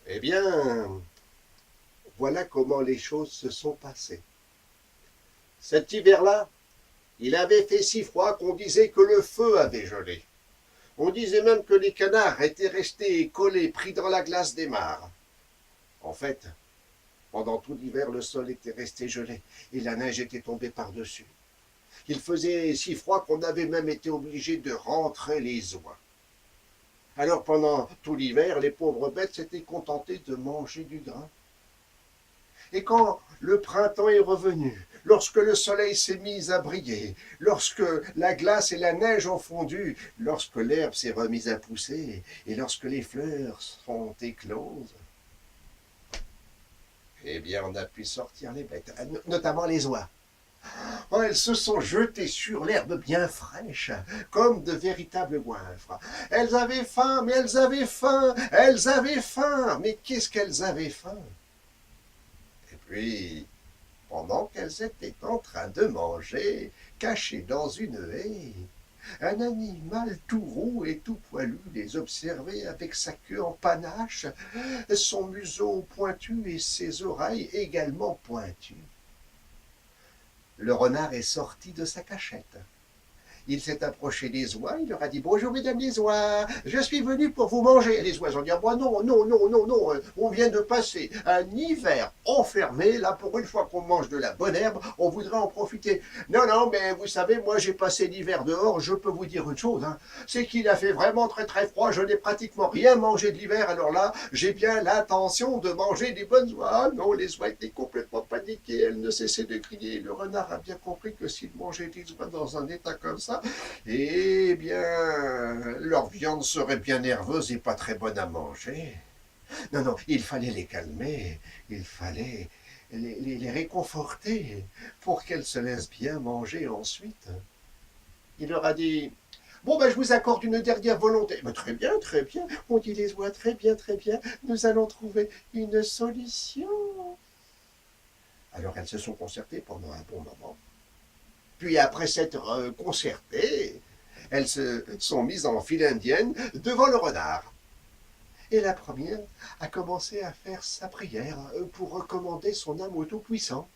Eh bien, voilà comment les choses se sont passées. Cet hiver-là, il avait fait si froid qu'on disait que le feu avait gelé. On disait même que les canards étaient restés collés, pris dans la glace des mares. En fait, pendant tout l'hiver, le sol était resté gelé et la neige était tombée par-dessus. Il faisait si froid qu'on avait même été obligé de rentrer les oies. Alors pendant tout l'hiver, les pauvres bêtes s'étaient contentées de manger du grain. Et quand le printemps est revenu, lorsque le soleil s'est mis à briller, lorsque la glace et la neige ont fondu, lorsque l'herbe s'est remise à pousser, et lorsque les fleurs sont écloses, eh bien on a pu sortir les bêtes, notamment les oies. Oh, elles se sont jetées sur l'herbe bien fraîche, comme de véritables goinfres. Elles avaient faim, mais elles avaient faim, elles avaient faim, mais qu'est-ce qu'elles avaient faim? Et puis, pendant qu'elles étaient en train de manger, cachées dans une haie, un animal tout roux et tout poilu les observait avec sa queue en panache, son museau pointu et ses oreilles également pointues. Le renard est sorti de sa cachette. Il s'est approché des oies, il leur a dit « Bonjour mesdames les oies, je suis venu pour vous manger. » Et les oies ont dit « Non, non, non, non, non, on vient de passer un hiver enfermé, là pour une fois qu'on mange de la bonne herbe, on voudrait en profiter. » Non, non, mais vous savez, moi j'ai passé l'hiver dehors, je peux vous dire une chose, hein, c'est qu'il a fait vraiment très très froid, je n'ai pratiquement rien mangé de l'hiver, alors là, j'ai bien l'intention de manger des bonnes oies. Ah non, les oies étaient complètement paniquées, elles ne cessaient de crier. Le renard a bien compris que s'il mangeait des oies dans un état comme ça, eh bien, leur viande serait bien nerveuse et pas très bonne à manger. Non, non, il fallait les calmer, il fallait les réconforter pour qu'elles se laissent bien manger ensuite. Il leur a dit « Bon, ben, je vous accorde une dernière volonté. » « Très bien, on dit les oies, très bien, nous allons trouver une solution. » Alors elles se sont concertées pendant un bon moment. Puis après s'être concertées, elles se sont mises en file indienne devant le renard. Et la première a commencé à faire sa prière pour recommander son âme au Tout-Puissant.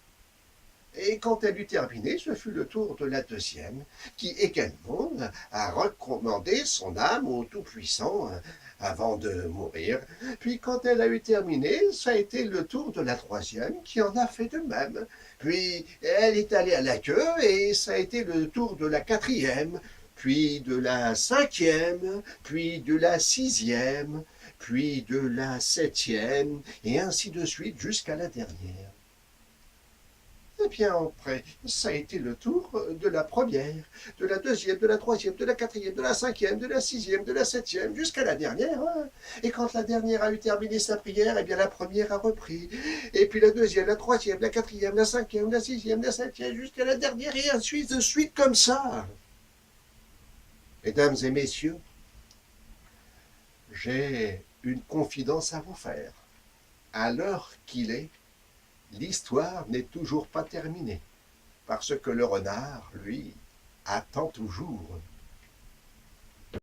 Et quand elle eut terminé, ce fut le tour de la deuxième, qui également a recommandé son âme au Tout-Puissant avant de mourir. Puis quand elle a eu terminé, ça a été le tour de la troisième, qui en a fait de même. Puis elle est allée à la queue, et ça a été le tour de la quatrième, puis de la cinquième, puis de la sixième, puis de la septième, et ainsi de suite jusqu'à la dernière. Eh bien, après, ça a été le tour de la première, de la deuxième, de la troisième, de la quatrième, de la cinquième, de la sixième, de la septième, jusqu'à la dernière. Hein. Et quand la dernière a eu terminé sa prière, eh bien la première a repris. Et puis la deuxième, la troisième, la quatrième, la cinquième, la sixième, la septième, jusqu'à la dernière, et ainsi de suite comme ça. Mesdames et messieurs, j'ai une confidence à vous faire. À l'heure qu'il est, l'histoire n'est toujours pas terminée. Parce que le renard, lui, attend toujours